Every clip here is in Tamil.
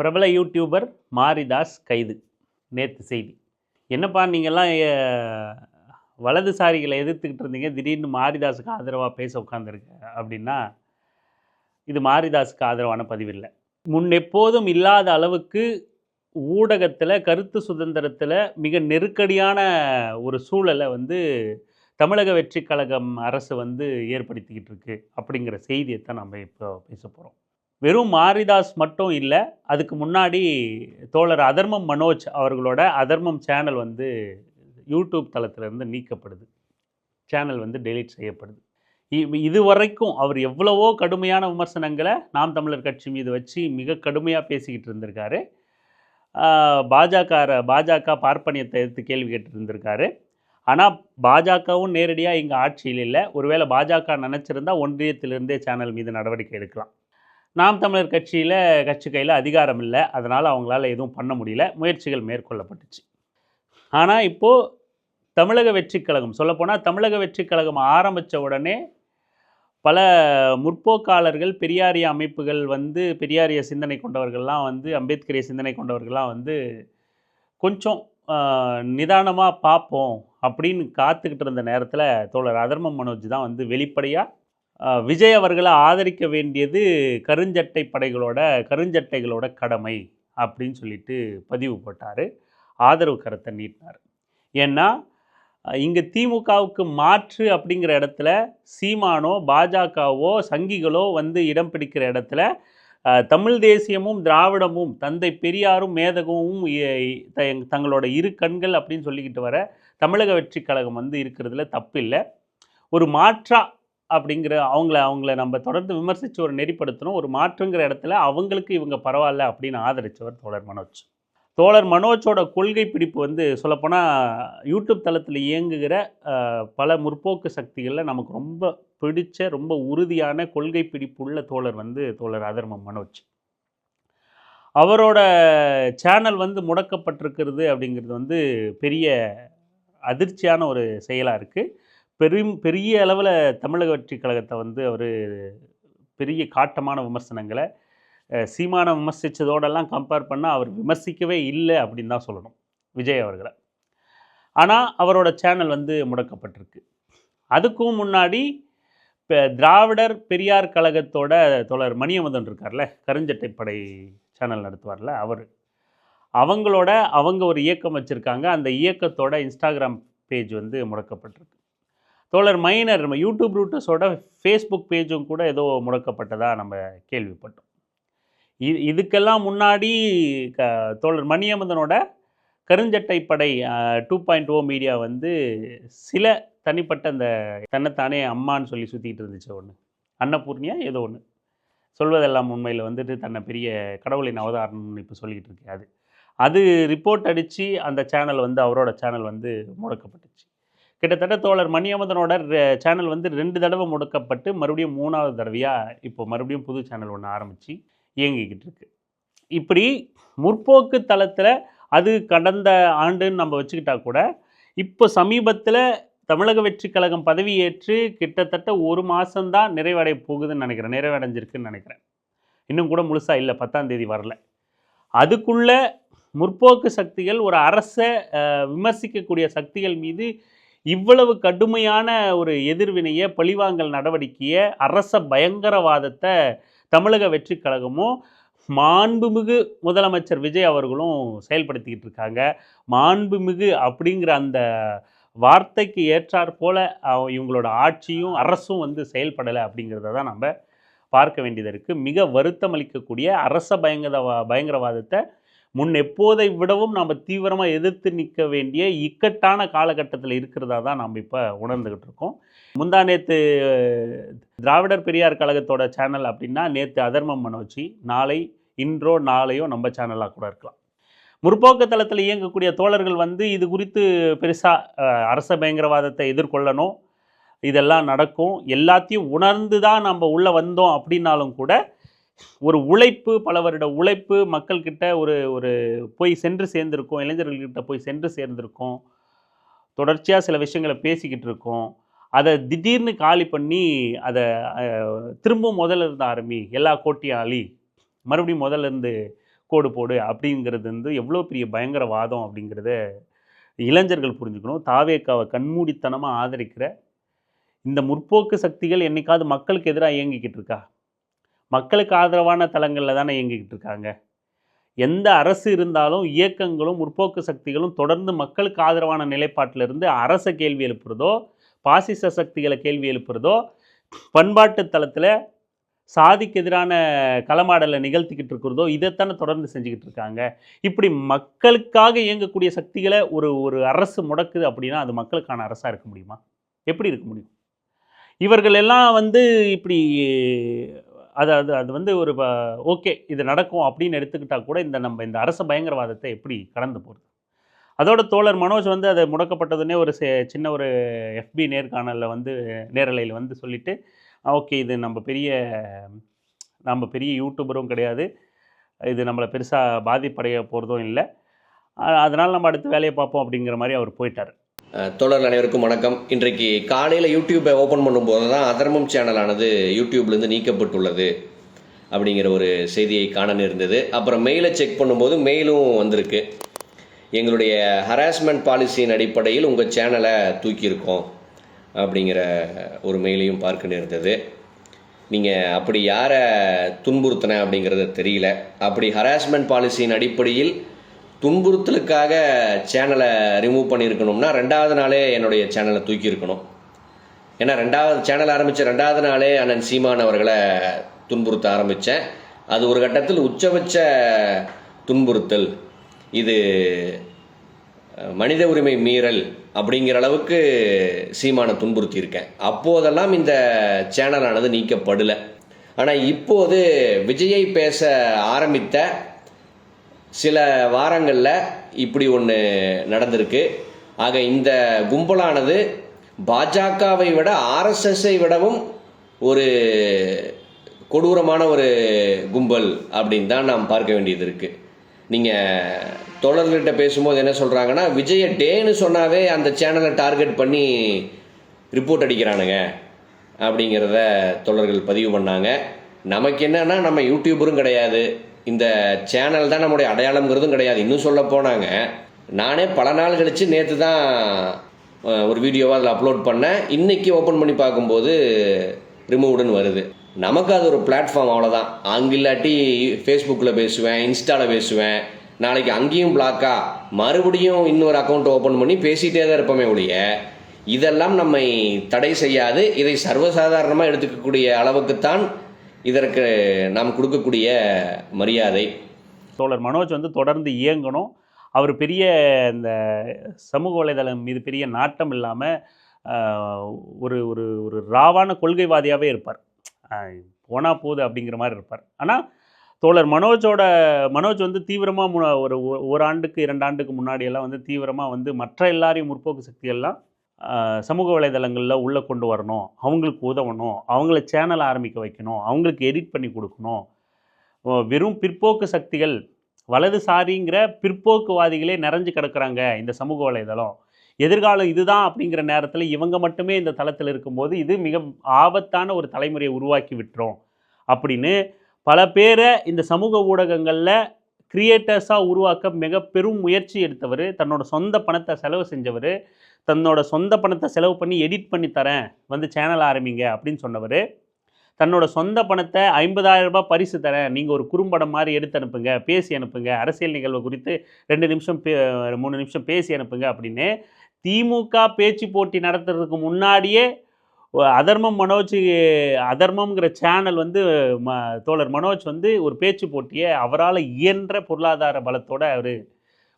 பிரபல யூடியூபர் மாரிதாஸ் கைது. நேத்து செய்தி. என்னப்பா நீங்கள்லாம் வலதுசாரிகளை எதிர்த்துக்கிட்டு இருந்தீங்க, திடீர்னு மாரிதாஸுக்கு ஆதரவா பேச உட்காந்துருக்க அப்படின்னா, இது மாரிதாஸுக்கு ஆதரவான பதிவில்ல. முன்னெப்போதும் இல்லாத அளவுக்கு ஊடகத்தில, கருத்து சுதந்திரத்தில மிக நெருக்கடியான ஒரு சூழல தமிழக வெற்றிக் கழகம் அரசு ஏற்படுத்திக்கிட்டு இருக்கு. அப்படிங்கிற செய்தியத்தான் நம்ம இப்போ பேச போறோம். வெறும் மாரிதாஸ் மட்டும் இல்ல. அதுக்கு முன்னாடி தோழர் அதர்மம் மனோஜ் அவர்களோட அதர்மம் சேனல் யூடியூப் தளத்திலிருந்து நீக்கப்படுது. சேனல் டெலீட் செய்யப்படுது. இதுவரைக்கும் அவர் எவ்வளவோ கடுமையான விமர்சனங்களை நாம் தமிழர் கட்சி மீது வச்சு மிக கடுமையாக பேசிக்கிட்டு இருந்திருக்காரு. பாஜக பார்ப்பனியத்தை எதிர்த்து கேள்வி கேட்டு இருந்திருக்காரு. ஆனால் பாஜகவும் நேரடியாக இங்கே ஆட்சியில் இல்லை. ஒருவேளை பாஜக நினச்சிருந்தா ஒன்றியத்திலிருந்தே சேனல் மீது நடவடிக்கை எடுக்கலாம். நாம் தமிழர் கட்சி கையில் அதிகாரம் இல்லை. அதனால் அவங்களால எதுவும் பண்ண முடியல. முயற்சிகள் மேற்கொள்ளப்பட்டுச்சு. ஆனால் இப்போது தமிழக வெற்றிக் கழகம் சொல்லப்போனால் தமிழக வெற்றிக் கழகம் ஆரம்பித்த உடனே பல முற்போக்காளர்கள், பெரியாரிய அமைப்புகள் பெரியாரிய சிந்தனை கொண்டவர்கள்லாம் அம்பேத்கரிய சிந்தனை கொண்டவர்கள்லாம் கொஞ்சம் நிதானமாக பார்ப்போம் அப்படின்னு காத்துக்கிட்டு இருந்த நேரத்தில் தோழர் அதர்மம் மனோஜ் தான் வெளிப்படையாக விஜய் அவர்களை ஆதரிக்க வேண்டியது கருஞ்சட்டைகளோட கடமை அப்படின்னு சொல்லிட்டு பதிவு போட்டார். ஆதரவு கருத்தை நீட்டினார். ஏன்னா இங்கே திமுகவுக்கு மாற்று அப்படிங்கிற இடத்துல சீமானோ பாஜகவோ சங்கிகளோ இடம் பிடிக்கிற இடத்துல தமிழ் தேசியமும் திராவிடமும் தந்தை பெரியாரும் மேதகமும் தங்களோட இரு கண்கள் அப்படின்னு சொல்லிக்கிட்டு வர தமிழக வெற்றிக் கழகம் இருக்கிறதுல தப்பு இல்லை. ஒரு மாற்றா அப்படிங்கிற அவங்கள நம்ம தொடர்ந்து விமர்சித்து ஒரு நெறிப்படுத்தணும். ஒரு மாற்றுங்கிற இடத்துல அவங்களுக்கு இவங்க பரவாயில்ல அப்படின்னு ஆதரித்தவர் தோழர் மனோஜ். தோழர் மனோஜோட கொள்கை பிடிப்பு சொல்லப்போனால் யூடியூப் தளத்தில் இயங்குகிற பல முற்போக்கு சக்திகளில் நமக்கு ரொம்ப பிடிச்ச ரொம்ப உறுதியான கொள்கை பிடிப்புள்ள தோழர் தோழர் அதர்மம் மனோஜ். அவரோட சேனல் முடக்கப்பட்டிருக்கிறது அப்படிங்கிறது பெரிய அதிர்ச்சியான ஒரு செயலாக இருக்குது. பெரிய அளவில் தமிழக வெற்றிக் கழகத்தை அவர் பெரிய காட்டமான விமர்சனங்களை சீமான விமர்சித்ததோடெல்லாம் கம்பேர் பண்ணால் அவர் விமர்சிக்கவே இல்லை அப்படின்னு தான் சொல்லணும் விஜய் அவர்களை. ஆனால் அவரோட சேனல் முடக்கப்பட்டிருக்கு. அதுக்கும் முன்னாடி இப்போ திராவிடர் பெரியார் கழகத்தோட தோழர் மணியமுதன் இருக்கார்ல, கருஞ்சட்டைப்படை சேனல் நடத்துவார்ல, அவங்க ஒரு இயக்கம் வச்சுருக்காங்க. அந்த இயக்கத்தோட இன்ஸ்டாகிராம் பேஜ் முடக்கப்பட்டிருக்கு. தோழர் மைனர் யூடியூப் ரூட்டர்ஸோட ஃபேஸ்புக் பேஜும் கூட ஏதோ முடக்கப்பட்டதாக நம்ம கேள்விப்பட்டோம். இதுக்கெல்லாம் முன்னாடி தோழர் மணியமுதனோட கருஞ்சட்டைப்படை 2.0 மீடியா சில தனிப்பட்ட அந்த தன்னைத்தானே அம்மான்னு சொல்லி சுற்றிட்டு இருந்துச்சு. ஒன்று அன்னபூர்ணியா ஏதோ ஒன்று சொல்வதெல்லாம் உண்மையில் தன்னை பெரிய கடவுளின் அவதாரம்னு இப்போ சொல்லிக்கிட்டு இருக்கு. அது ரிப்போர்ட் அடித்து அந்த சேனல் அவரோட சேனல் முடக்கப்பட்டுச்சு. கிட்டத்தட்ட தோழர் மணியமுதனோட சேனல் 2 தடவை முடக்கப்பட்டு மறுபடியும் 3வது தடவையாக இப்போ மறுபடியும் புது சேனல் ஒன்று ஆரம்பித்து இயங்கிக்கிட்டு இருக்கு. இப்படி முற்போக்கு தளத்தில் அது கடந்த ஆண்டுன்னு நம்ம வச்சுக்கிட்டா கூட இப்போ சமீபத்தில் தமிழக வெற்றிக் கழகம் பதவியேற்று கிட்டத்தட்ட 1 மாதம்தான் நிறைவடைய போகுதுன்னு நினைக்கிறேன். நிறைவடைஞ்சிருக்குன்னு நினைக்கிறேன். இன்னும் கூட முழுசாக இல்லை, 10ஆம் தேதி வரல. அதுக்குள்ளே முற்போக்கு சக்திகள் ஒரு அரசை விமர்சிக்கக்கூடிய சக்திகள் மீது இவ்வளவு கடுமையான ஒரு எதிர்வினையை, பழிவாங்கல் நடவடிக்கையை, அரச பயங்கரவாதத்தை தமிழக வெற்றிக் கழகமும் மாண்புமிகு முதலமைச்சர் விஜய் அவர்களும் செயல்படுத்திக்கிட்டு இருக்காங்க. மாண்புமிகு அப்படிங்கிற அந்த வார்த்தைக்கு ஏற்றாற் போல இவங்களோட ஆட்சியும் அரசும் செயல்படலை அப்படிங்கிறத தான் நம்ம பார்க்க வேண்டியது இருக்குது. மிக வருத்தம் அளிக்கக்கூடிய அரச பயங்கரவாதத்தை எப்போதை விடவும் நம்ம தீவிரமாக எதிர்த்து நிற்க வேண்டிய இக்கட்டான காலகட்டத்தில் இருக்கிறதா தான் நம்ம இப்போ உணர்ந்துக்கிட்டு இருக்கோம். நேற்று திராவிடர் பெரியார் கழகத்தோட சேனல் அப்படின்னா நேற்று அதர்மம் மனோஜ், இன்றோ நாளையோ நம்ம சேனலாக கூட இருக்கலாம். முற்போக்கு தளத்தில் இயங்கக்கூடிய தோழர்கள் இது குறித்து பெருசாக அரச பயங்கரவாதத்தை எதிர்கொள்ளணும், இதெல்லாம் நடக்கும், எல்லாத்தையும் உணர்ந்து தான் நம்ம உள்ளே வந்தோம் அப்படின்னாலும் கூட ஒரு உழைப்பு, பல வருட உழைப்பு மக்கள்கிட்ட ஒரு போய் சென்று சேர்ந்திருக்கோம், இளைஞர்கள்கிட்ட போய் சென்று சேர்ந்திருக்கோம், தொடர்ச்சியாக சில விஷயங்களை பேசிக்கிட்டு இருக்கோம். அதை திடீர்னு காலி பண்ணி அதை திரும்பவும் முதல்ல இருந்து ஆரம்பி எல்லா கோட்டியாளி மறுபடியும் முதல்ல இருந்து கோடு போடு அப்படிங்கிறது வந்து எவ்வளோ பெரிய பயங்கரவாதம் அப்படிங்கிறத இளைஞர்கள் புரிஞ்சுக்கணும். தாவேக்காவை கண்மூடித்தனமாக ஆதரிக்கிற இந்த முற்போக்கு சக்திகள் என்னைக்காவது மக்களுக்கு எதிராக இயங்கிக்கிட்டு இருக்கா? மக்களுக்கு ஆதரவான தளங்களில் தானே இயங்கிக்கிட்டு இருக்காங்க. எந்த அரசு இருந்தாலும் இயக்கங்களும் முற்போக்கு சக்திகளும் தொடர்ந்து மக்களுக்கு ஆதரவான நிலைப்பாட்டிலிருந்து அரசை கேள்வி எழுப்புறதோ, பாசிச சக்திகளை கேள்வி எழுப்புறதோ, பண்பாட்டு தளத்தில் சாதிக்கு எதிரான களமாடலை நிகழ்த்திக்கிட்டு இருக்கிறதோ இதைத்தானே தொடர்ந்து செஞ்சுக்கிட்டு இருக்காங்க. இப்படி மக்களுக்காக இயங்கக்கூடிய சக்திகளை ஒரு ஒரு அரசு முடக்குது அப்படின்னா அது மக்களுக்கான அரசாக இருக்க முடியுமா? எப்படி இருக்க முடியும்? இவர்கள் எல்லாம் வந்து இப்படி அது அது அது வந்து ஒரு ஓகே இது நடக்கும் அப்படின்னு எடுத்துக்கிட்டால் கூட நம்ம இந்த அரச பயங்கரவாதத்தை எப்படி கடந்து போகிறது? அதோட தோழர் மனோஜ் வந்து அது முடக்கப்பட்டதுன்னே ஒரு சின்ன ஒரு எஃபி நேர்காணலில் வந்து நேரலையில் வந்து சொல்லிவிட்டு ஓகே இது நம்ம பெரிய யூடியூபரும் கிடையாது, இது நம்மளை பெருசாக பாதிப்படைய போகிறதும் இல்லை, அதனால் நம்ம அடுத்து வேலையை பார்ப்போம் அப்படிங்கிற மாதிரி அவர் போயிட்டார். தோழர்கள் அனைவருக்கும் வணக்கம். இன்றைக்கு காலையில் யூடியூப்பை ஓப்பன் பண்ணும்போது தான் அதர்மம் சேனலானது யூடியூப்லேருந்து நீக்கப்பட்டுள்ளது அப்படிங்கிற ஒரு செய்தியை காண நேர்ந்தது. அப்புறம் மெயிலை செக் பண்ணும்போது மெயிலும் வந்திருக்கு. எங்களுடைய ஹராஸ்மெண்ட் பாலிசியின் அடிப்படையில் உங்கள் சேனலை தூக்கியிருக்கோம் அப்படிங்கிற ஒரு மெயிலையும் பார்க்க நேர்ந்தது. நீங்கள் அப்படி யாரை துன்புறுத்தின அப்படிங்கிறது தெரியல. அப்படி ஹராஸ்மெண்ட் பாலிசியின் அடிப்படையில் துன்புறுத்தலுக்காக சேனலை ரிமூவ் பண்ணியிருக்கணும்னா 2வது நாளே என்னுடைய சேனலை தூக்கியிருக்கணும். ஏன்னா சேனல் ஆரம்பித்த 2வது நாளே அண்ணன் சீமான் அவர்களை துன்புறுத்த ஆரம்பித்தேன். அது ஒரு கட்டத்தில் உச்சபட்ச துன்புறுத்தல், இது மனித உரிமை மீறல் அப்படிங்கிற அளவுக்கு சீமானை துன்புறுத்தியிருக்கேன். அப்போதெல்லாம் இந்த சேனலானது நீக்கப்படலை. ஆனால் இப்போது விஜயை பேச ஆரம்பித்த சில வாரங்களில் இப்படி ஒன்று நடந்திருக்கு. ஆக இந்த கும்பலானது பாஜகவை விட ஆர்எஸ்எஸ்ஸை விடவும் ஒரு கொடூரமான ஒரு கும்பல் அப்படின்னு தான் நாம் பார்க்க வேண்டியது இருக்குது. நீங்கள் தோழர்கள்கிட்ட பேசும்போது என்ன சொல்கிறாங்கன்னா, விஜயை டேன்னு சொன்னாவே அந்த சேனலை டார்கெட் பண்ணி ரிப்போர்ட் அடிக்கிறானுங்க அப்படிங்கிறத தோழர்கள் பதிவு பண்ணாங்க. நமக்கு என்னன்னா, நம்ம யூடியூபரும் கிடையாது, இந்த சேனல் தான் நம்முடைய அடையாளங்கிறதும் கிடையாது. இன்னும் சொல்ல போனாங்க, நானே பல நாள் கழித்து நேற்று தான் ஒரு வீடியோவாக அதில் அப்லோட் பண்ணேன். இன்றைக்கி ஓப்பன் பண்ணி பார்க்கும்போது ரிமூவ்டுன்னு வருது. நமக்கு அது ஒரு பிளாட்ஃபார்ம், அவ்வளோதான். அங்கே இல்லாட்டி ஃபேஸ்புக்கில் பேசுவேன், இன்ஸ்டாவில் பேசுவேன், நாளைக்கு அங்கேயும் பிளாக்கா மறுபடியும் இன்னொரு அக்கௌண்ட் ஓப்பன் பண்ணி பேசிகிட்டே தான் இருப்போமே ஒழிய இதெல்லாம் நம்மை தடை செய்யாது. இதை சர்வசாதாரணமாக எடுத்துக்கக்கூடிய அளவுக்குத்தான் இதற்கு நாம் கொடுக்கக்கூடிய மரியாதை. தோழர் மனோஜ் வந்து தொடர்ந்து இயங்கணும். அவர் பெரிய இந்த சமூக வலைதளம் மீது பெரிய நாட்டம் இல்லாமல் ஒரு ஒரு ஒரு ராவான கொள்கைவாதியாகவே இருப்பார். போனால் போகுது அப்படிங்கிற மாதிரி இருப்பார். ஆனால் தோழர் மனோஜ் வந்து தீவிரமாக ஒரு ஆண்டுக்கு 2 ஆண்டுக்கு முன்னாடியெல்லாம் வந்து தீவிரமாக வந்து மற்ற எல்லாரையும் முற்போக்கு சக்திகள்லாம் சமூக வலைதளங்களில் உள்ளே கொண்டு வரணும், அவங்களுக்கு உதவணும், அவங்கள சேனல் ஆரம்பிக்க வைக்கணும், அவங்களுக்கு எடிட் பண்ணி கொடுக்கணும். வெறும் பிற்போக்கு சக்திகள், வலதுசாரிங்கிற பிற்போக்குவாதிகளே நிறைஞ்சு கிடக்கிறாங்க இந்த சமூக வலைதளம், எதிர்காலம் இதுதான் அப்படிங்கிற நேரத்தில் இவங்க மட்டுமே இந்த தளத்தில் இருக்கும்போது இது மிக ஆபத்தான ஒரு தலைமுறையை உருவாக்கி விட்டுரும் அப்படின்னு பல பேரை இந்த சமூக ஊடகங்களில் கிரியேட்டர்ஸாக உருவாக்க மிக பெரும் முயற்சி எடுத்தவர், தன்னோட சொந்த பணத்தை செலவு செஞ்சவர், தன்னோட சொந்த பணத்தை செலவு பண்ணி எடிட் பண்ணி தரேன் வந்து சேனல் ஆரம்பிங்க அப்படின்னு சொன்னவர், தன்னோட சொந்த பணத்தை 50,000 ரூபாய் பரிசு தரேன், நீங்கள் ஒரு குறும்படம் மாதிரி எடுத்து அனுப்புங்க, பேசி அனுப்புங்க, அரசியல் நிகழ்வு குறித்து 2 நிமிஷம் 3 நிமிஷம் பேசி அனுப்புங்க அப்படின்னு திமுக பேச்சு போட்டி நடத்துறதுக்கு முன்னாடியே அதர்மம்ங்கிற சேனல் வந்து தோழர் மனோஜ் வந்து ஒரு பேச்சு போட்டியை அவரால் இயன்ற பொருளாதார பலத்தோடு அவர்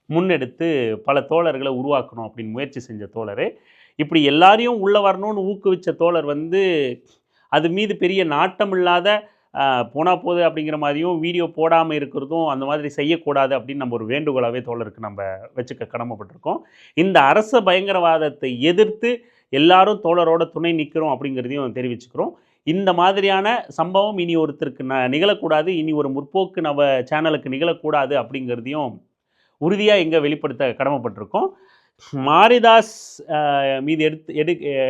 முன்னெடுத்து பல தோழர்களை உருவாக்கணும் அப்படின்னு முயற்சி செஞ்ச தோழர், இப்படி எல்லாரையும் உள்ளே வரணும்னு ஊக்குவித்த தோழர் வந்து அது மீது பெரிய நாட்டம் இல்லாத போனால் போகுது அப்படிங்கிற மாதிரியும் வீடியோ போடாமல் இருக்கிறதும் அந்த மாதிரி செய்யக்கூடாது அப்படின்னு நம்ம ஒரு வேண்டுகோளாகவே தோழருக்கு நம்ம வச்சுக்க கடமைப்பட்டிருக்கோம். இந்த அரச பயங்கரவாதத்தை எதிர்த்து எல்லாரும் தோழரோட துணை நிற்கிறோம் அப்படிங்கிறதையும் தெரிவிச்சுக்கிறோம். இந்த மாதிரியான சம்பவம் இனி ஒருத்தருக்கு நிகழக்கூடாது, இனி ஒரு முற்போக்கு சேனலுக்கு நிகழக்கூடாது அப்படிங்கிறதையும் உறுதியாக எங்கே வெளிப்படுத்த கடமைப்பட்டிருக்கோம். மாரிதாஸ் மீது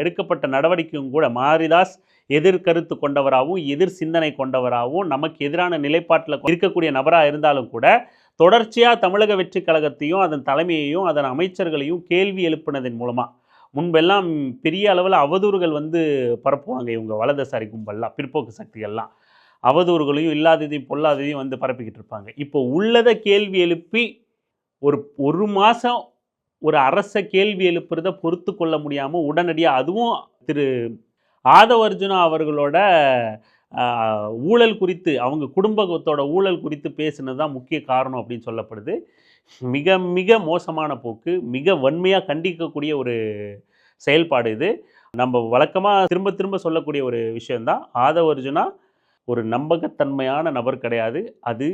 எடுக்கப்பட்ட நடவடிக்கையும் கூட, மாரிதாஸ் எதிர்கருத்து கொண்டவராகவும் எதிர் சிந்தனை கொண்டவராகவும் நமக்கு எதிரான நிலைப்பாட்டில் இருக்கக்கூடிய நபராக இருந்தாலும் கூட தொடர்ச்சியாக தமிழக வெற்றி கழகத்தையும் அதன் தலைமையையும் அதன் அமைச்சர்களையும் கேள்வி எழுப்பினதன் மூலமாக முன்பெல்லாம் பெரிய அளவில் அவதூறுகள் வந்து பரப்புவாங்க இவங்க வலதுசாரி கும்பல்லாம் பிற்போக்கு சக்திகள்லாம் அவதூறுகளையும் இல்லாததையும் பொல்லாததையும் வந்து பரப்பிக்கிட்டு இருப்பாங்க. இப்போ உள்ளதை கேள்வி எழுப்பி ஒரு மாதம் ஒரு அரசை கேள்வி எழுப்புறத பொறுத்து கொள்ள முடியாமல் உடனடியாக அதுவும் திரு ஆதவ அர்ஜுனா அவர்களோட ஊழல் குறித்து அவங்க குடும்பத்தோட ஊழல் குறித்து பேசுனது தான் முக்கிய காரணம் அப்படின்னு சொல்லப்படுது. மிக மிக மோசமான போக்கு, மிக வன்மையாக கண்டிக்கக்கூடிய ஒரு செயல்பாடு இது. நம்ம வழக்கமாக திரும்ப திரும்ப சொல்லக்கூடிய ஒரு விஷயந்தான். ஆதவ அர்ஜுனா ஒரு நம்பகத்தன்மையான நபர் கிடையாது. அது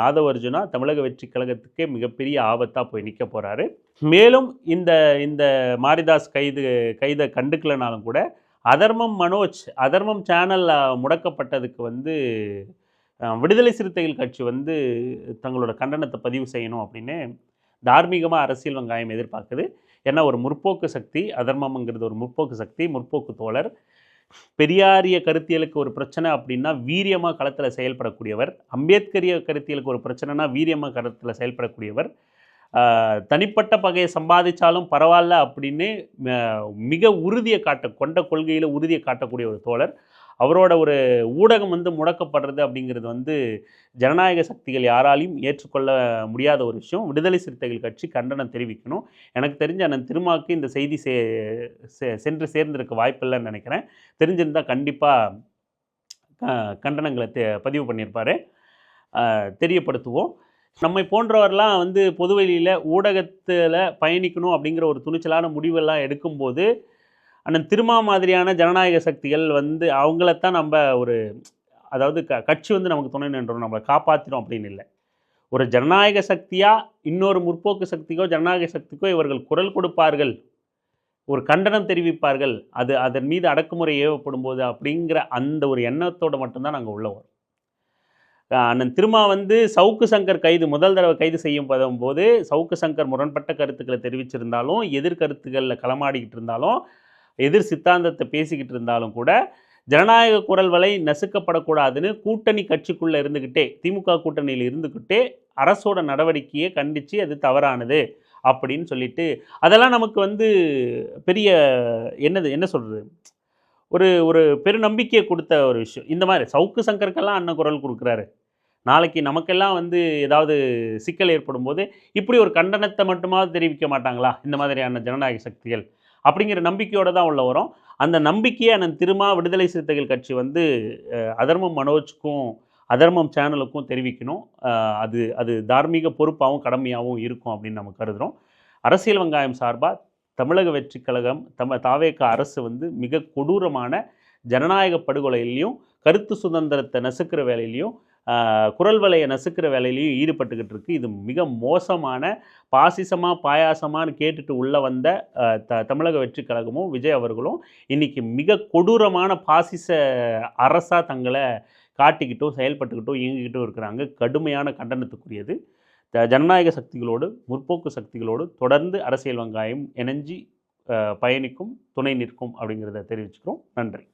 ஆதவ அர்ஜுனா தமிழக வெற்றி கழகத்துக்கே மிகப்பெரிய ஆபத்தாக போய் நிற்க போகிறாரு. மேலும் இந்த இந்த மாரிதாஸ் கைதை கண்டுக்கலனாலும் கூட அதர்மம் மனோஜ் அதர்மம் சேனல் முடக்கப்பட்டதுக்கு வந்து விடுதலை சிறுத்தைகள் கட்சி வந்து தங்களோட கண்டனத்தை பதிவு செய்யணும் அப்படின்னு தார்மீகமாக அரசியல் வெங்காயம் எதிர்பார்க்குது. ஏன்னா ஒரு முற்போக்கு சக்தி, அதர்மம்ங்கிறது ஒரு முற்போக்கு சக்தி, முற்போக்கு தோழர், பெரியாரிய கருத்தியலுக்கு ஒரு பிரச்சனை அப்படின்னா வீரியமாக களத்தில் செயல்படக்கூடியவர், அம்பேத்கரிய கருத்தியலுக்கு ஒரு பிரச்சனைனா வீரியமாக களத்தில் செயல்படக்கூடியவர், தனிப்பட்ட பகையை சம்பாதிச்சாலும் பரவாயில்ல அப்படின்னு மிக உறுதியை கொண்ட கொள்கையில் உறுதியை காட்டக்கூடிய ஒரு தோழர். அவரோட ஒரு ஊடகம் வந்து முடக்கப்படுறது அப்படிங்கிறது வந்து ஜனநாயக சக்திகள் யாராலையும் ஏற்றுக்கொள்ள முடியாத ஒரு விஷயம். விடுதலை சிறுத்தைகள் கட்சி கண்டனம் தெரிவிக்கணும். எனக்கு தெரிஞ்ச அண்ணன் திருமாவுக்கு இந்த செய்தி சென்று சேர்ந்திருக்க வாய்ப்பில்லைன்னு நினைக்கிறேன். தெரிஞ்சிருந்தால் கண்டிப்பாக கண்டனங்களை பதிவு பண்ணியிருப்பார். தெரியப்படுத்துவோம். நம்மை போன்றவரெலாம் வந்து பொதுவெளியில் ஊடகத்தில் பயணிக்கணும் அப்படிங்கிற ஒரு துணிச்சலான முடிவெல்லாம் எடுக்கும்போது அண்ணன் திருமா மாதிரியான ஜனநாயக சக்திகள் வந்து அவங்களத்தான் நம்ம ஒரு அதாவது கட்சி வந்து நமக்கு துணை நின்றோம், நம்மளை காப்பாற்றிடும் அப்படின்னு இல்லை. ஒரு ஜனநாயக சக்தியாக இன்னொரு முற்போக்கு சக்திக்கோ ஜனநாயக சக்திக்கோ இவர்கள் குரல் கொடுப்பார்கள், ஒரு கண்டனம் தெரிவிப்பார்கள், அதன் மீது அடக்குமுறை ஏவப்படும் போது அப்படிங்கிற அந்த ஒரு எண்ணத்தோடு மட்டும்தான் நாங்கள் உள்ள வரோம். அண்ணன் திருமா வந்து சவுக்கு சங்கர் முதல் தடவை கைது செய்யும் போது சவுக்கு சங்கர் முரண்பட்ட கருத்துக்களை தெரிவிச்சிருந்தாலும், எதிர்கருத்துக்களில் களமாடிக்கிட்டு இருந்தாலும், எதிர் சித்தாந்தத்தை பேசிக்கிட்டு இருந்தாலும் கூட ஜனநாயக குரல் வலை நசுக்கப்படக்கூடாதுன்னு கூட்டணி கட்சிக்குள்ளே இருந்துக்கிட்டே, திமுக கூட்டணியில் இருந்துக்கிட்டே அரசோட நடவடிக்கையை கண்டித்து அது தவறானது அப்படின்னு சொல்லிட்டு அதெல்லாம் நமக்கு வந்து பெரிய என்ன சொல்கிறது, ஒரு பெருநம்பிக்கையை கொடுத்த ஒரு விஷயம். இந்த மாதிரி சவுக்கு சங்கருக்கெல்லாம் அண்ணன் குரல் கொடுக்குறாரு, நாளைக்கு நமக்கெல்லாம் வந்து ஏதாவது சிக்கல் ஏற்படும் போது இப்படி ஒரு கண்டனத்தை மட்டுமாவது தெரிவிக்க மாட்டாங்களா இந்த மாதிரியான ஜனநாயக சக்திகள் அப்படிங்கிற நம்பிக்கையோடு தான் உள்ள வரும். அந்த நம்பிக்கையை அண்ணன் திருமா விடுதலை சிறுத்தைகள் கட்சி வந்து அதர்மம் மனோஜுக்கும் அதர்மம் சேனலுக்கும் தெரிவிக்கணும். அது தார்மீக பொறுப்பாகவும் கடமையாகவும் இருக்கும் அப்படின்னு நம்ம கருதுகிறோம். அரசியல் வெங்காயம் சார்பாக தமிழக வெற்றி கழகம் தாவேகா அரசு வந்து மிக கொடூரமான ஜனநாயக படுகொலையிலையும் கருத்து சுதந்திரத்தை நசுக்கிற வேலையிலையும் குரல் வலையை நசுக்கிற வேலையிலையும் ஈடுபட்டுக்கிட்டு இருக்குது. இது மிக மோசமான பாசிசமாக பாயாசமானு கேட்டுட்டு உள்ளே வந்த தமிழக வெற்றி கழகமும் விஜய் அவர்களும் இன்றைக்கி மிக கொடூரமான பாசிச அரசாக தங்களை காட்டிக்கிட்டும் செயல்பட்டுக்கிட்டும் இயங்கிக்கிட்டும் இருக்கிறாங்க. கடுமையான கண்டனத்துக்குரியது. ஜனநாயக சக்திகளோடு முற்போக்கு சக்திகளோடு தொடர்ந்து அரசியல் வெங்காயம் இணைஞ்சி பயணிக்கும், துணை நிற்கும் அப்படிங்கிறத தெரிவிச்சுக்கிறோம். நன்றி.